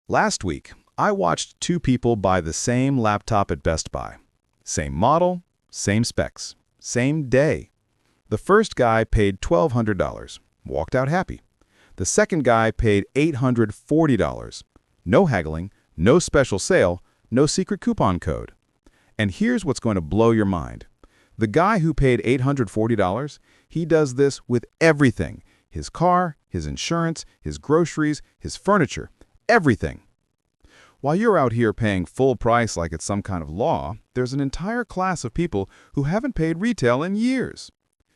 Last week, I watched two people buy the same laptop at Best Buy. Same model, same specs, same day. The first guy paid $1,200, walked out happy. The second guy paid $840. No haggling, no special sale, no secret coupon code. And here's what's going to blow your mind. The guy who paid $840, he does this with everything. His car, his insurance, his groceries, his furniture, everything. While you're out here paying full price like it's some kind of law, there's an entire class of people who haven't paid retail in years.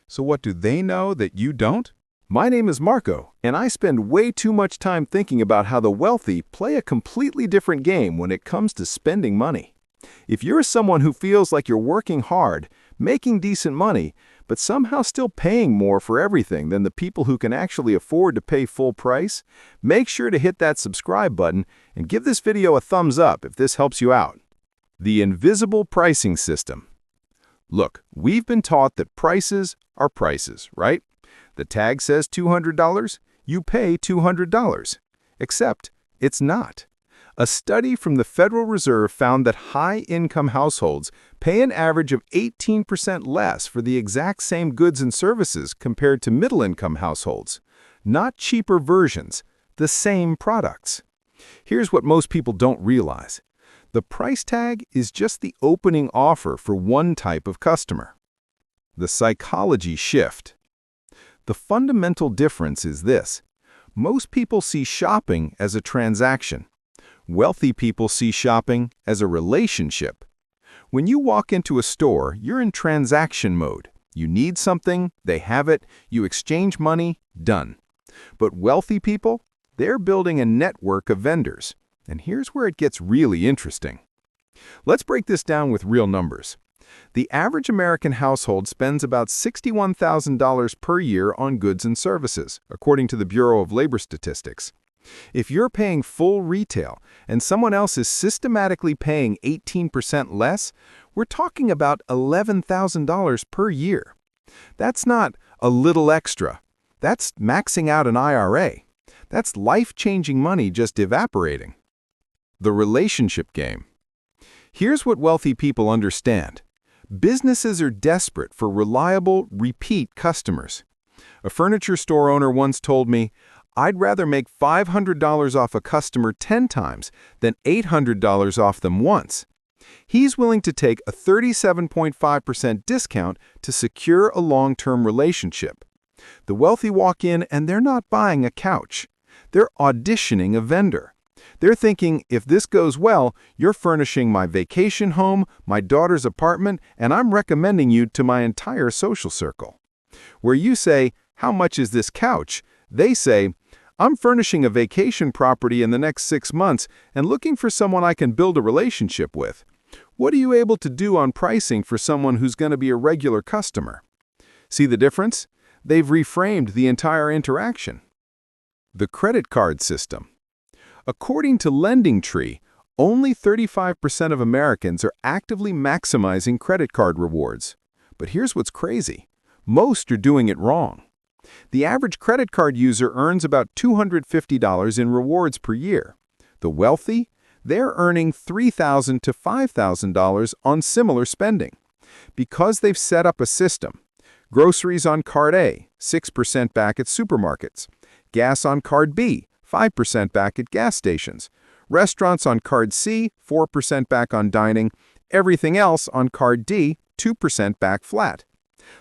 So what do they know that you don't? My name is Marco, and I spend way too much time thinking about how the wealthy play a completely different game when it comes to spending money. If you're someone who feels like you're working hard, making decent money, but somehow still paying more for everything than the people who can actually afford to pay full price, make sure to hit that subscribe button and give this video a thumbs up if this helps you out. The invisible pricing system. Look, we've been taught that prices are prices, right? The tag says $200, you pay $200. Except it's not. A study from the Federal Reserve found that high-income households pay an average of 18% less for the exact same goods and services compared to middle-income households. Not cheaper versions, the same products. Here's what most people don't realize. The price tag is just the opening offer for one type of customer. The psychology shift. The fundamental difference is this. Most people see shopping as a transaction. Wealthy people see shopping as a relationship. When you walk into a store, you're in transaction mode. You need something, they have it, you exchange money, done. But wealthy people, they're building a network of vendors. And here's where it gets really interesting. Let's break this down with real numbers. The average American household spends about $61,000 per year on goods and services, according to the Bureau of Labor Statistics. If you're paying full retail and someone else is systematically paying 18% less, we're talking about $11,000 per year. That's not a little extra. That's maxing out an IRA. That's life-changing money just evaporating. The relationship game. Here's what wealthy people understand. Businesses are desperate for reliable, repeat customers. A furniture store owner once told me, "I'd rather make $500 off a customer 10 times than $800 off them once." He's willing to take a 37.5% discount to secure a long-term relationship. The wealthy walk in and they're not buying a couch. They're auditioning a vendor. They're thinking, if this goes well, you're furnishing my vacation home, my daughter's apartment, and I'm recommending you to my entire social circle. Where you say, "How much is this couch?" they say, "I'm furnishing a vacation property in the next 6 months and looking for someone I can build a relationship with. What are you able to do on pricing for someone who's going to be a regular customer?" See the difference? They've reframed the entire interaction. The credit card system. According to LendingTree, only 35% of Americans are actively maximizing credit card rewards. But here's what's crazy. Most are doing it wrong. The average credit card user earns about $250 in rewards per year. The wealthy, they're earning $3,000 to $5,000 on similar spending. Because they've set up a system. Groceries on Card A, 6% back at supermarkets. Gas on Card B, 5% back at gas stations. Restaurants on Card C, 4% back on dining. Everything else on Card D, 2% back flat.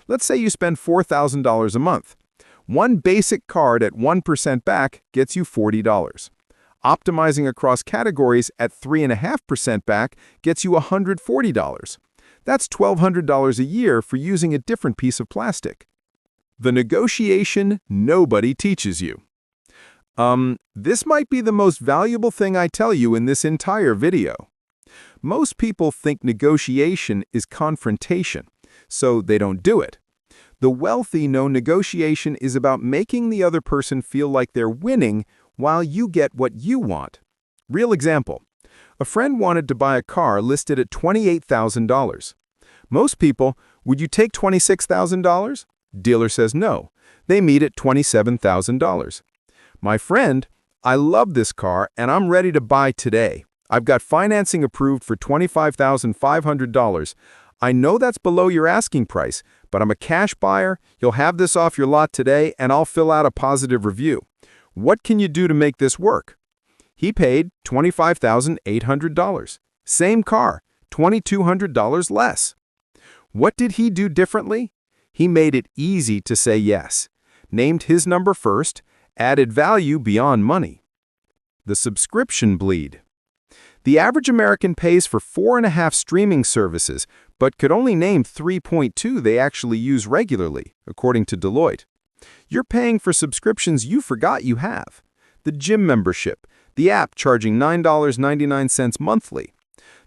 Let's say you spend $4,000 a month. One basic card at 1% back gets you $40. Optimizing across categories at 3.5% back gets you $140. That's $1,200 a year for using a different piece of plastic. The negotiation nobody teaches you. This might be the most valuable thing I tell you in this entire video. Most people think negotiation is confrontation, so they don't do it. The wealthy know negotiation is about making the other person feel like they're winning while you get what you want. Real example. A friend wanted to buy a car listed at $28,000. Most people, "Would you take $26,000? Dealer says no. They meet at $27,000. My friend, I love this car and I'm ready to buy today. I've got financing approved for $25,500. I know that's below your asking price, but I'm a cash buyer. You'll have this off your lot today and I'll fill out a positive review. What can you do to make this work? He paid $25,800. Same car, $2,200 less. What did he do differently? He made it easy to say yes, named his number first, added value beyond money. The subscription bleed. The average American pays for 4.5 streaming services, but could only name 3.2 they actually use regularly, according to Deloitte. You're paying for subscriptions you forgot you have. The gym membership, the app charging $9.99 monthly.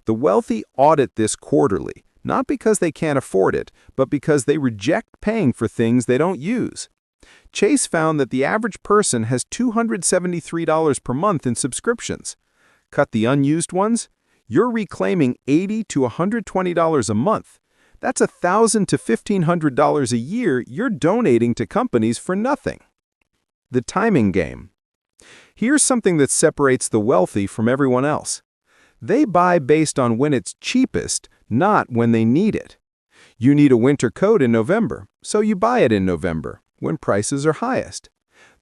The wealthy audit this quarterly, not because they can't afford it, but because they reject paying for things they don't use. Chase found that the average person has $273 per month in subscriptions. Cut the unused ones, you're reclaiming $80 to $120 a month. That's $1,000 to $1,500 a year you're donating to companies for nothing. The timing game. Here's something that separates the wealthy from everyone else. They buy based on when it's cheapest, not when they need it. You need a winter coat in November, so you buy it in November, when prices are highest.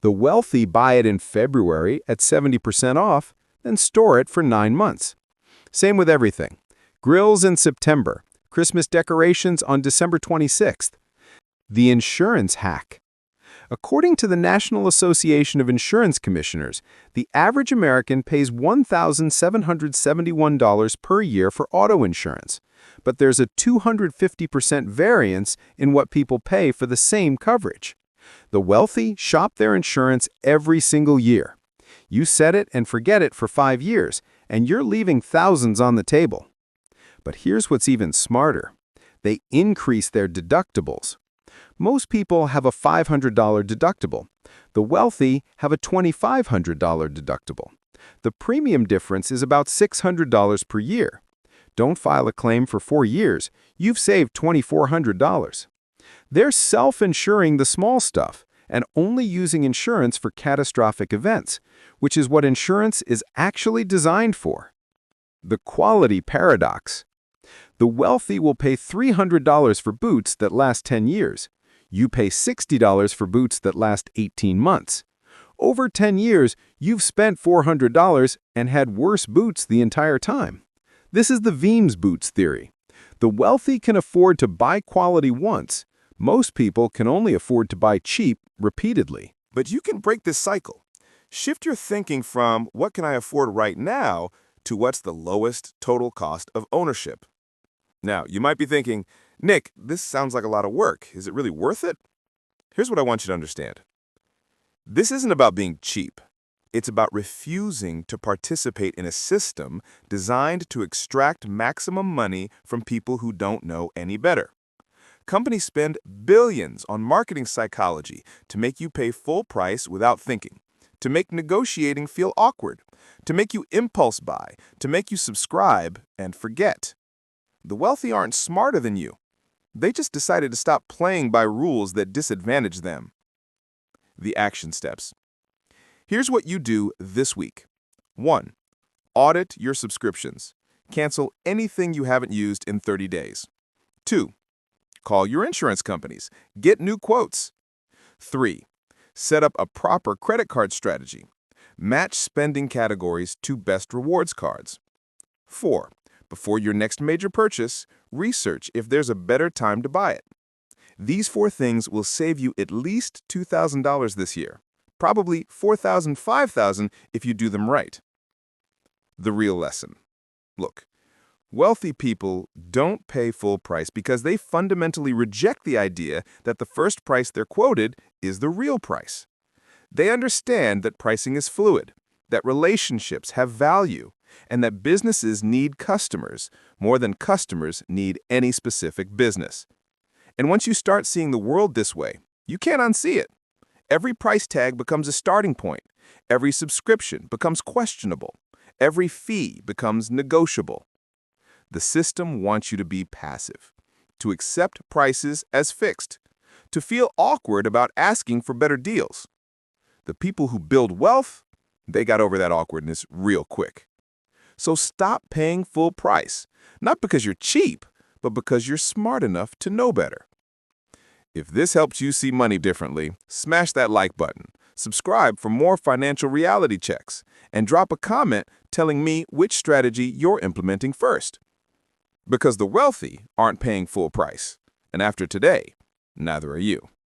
The wealthy buy it in February at 70% off, then store it for 9 months. Same with everything. Grills in September, Christmas decorations on December 26th. The insurance hack. According to the National Association of Insurance Commissioners, the average American pays $1,771 per year for auto insurance, but there's a 250% variance in what people pay for the same coverage. The wealthy shop their insurance every single year. You set it and forget it for 5 years, and you're leaving thousands on the table. But here's what's even smarter. They increase their deductibles. Most people have a $500 deductible. The wealthy have a $2,500 deductible. The premium difference is about $600 per year. Don't file a claim for 4 years. You've saved $2,400. They're self-insuring the small stuff and only using insurance for catastrophic events, which is what insurance is actually designed for. The quality paradox. The wealthy will pay $300 for boots that last 10 years. You pay $60 for boots that last 18 months. Over 10 years, you've spent $400 and had worse boots the entire time. This is the Weems boots theory. The wealthy can afford to buy quality once. Most people can only afford to buy cheap repeatedly. But you can break this cycle. Shift your thinking from what can I afford right now to what's the lowest total cost of ownership. Now, you might be thinking, Nick, this sounds like a lot of work. Is it really worth it? Here's what I want you to understand. This isn't about being cheap. It's about refusing to participate in a system designed to extract maximum money from people who don't know any better. Companies spend billions on marketing psychology to make you pay full price without thinking, to make negotiating feel awkward, to make you impulse buy, to make you subscribe and forget. The wealthy aren't smarter than you. They just decided to stop playing by rules that disadvantage them. The action steps. Here's what you do this week. 1. Audit your subscriptions. Cancel anything you haven't used in 30 days. 2. Call your insurance companies. Get new quotes. 3. Set up a proper credit card strategy. Match spending categories to best rewards cards. 4. Before your next major purchase, research if there's a better time to buy it. These 4 things will save you at least $2,000 this year. Probably $4,000, $5,000 if you do them right. The real lesson. Look, wealthy people don't pay full price because they fundamentally reject the idea that the first price they're quoted is the real price. They understand that pricing is fluid, that relationships have value, and that businesses need customers more than customers need any specific business. And once you start seeing the world this way, you can't unsee it. Every price tag becomes a starting point. Every subscription becomes questionable. Every fee becomes negotiable. The system wants you to be passive, to accept prices as fixed, to feel awkward about asking for better deals. The people who build wealth, They got over that awkwardness real quick. So stop paying full price, not because you're cheap, but because you're smart enough to know better. If this helps you see money differently, smash that like button, subscribe for more financial reality checks, and drop a comment telling me which strategy you're implementing first. Because the wealthy aren't paying full price, and after today, neither are you.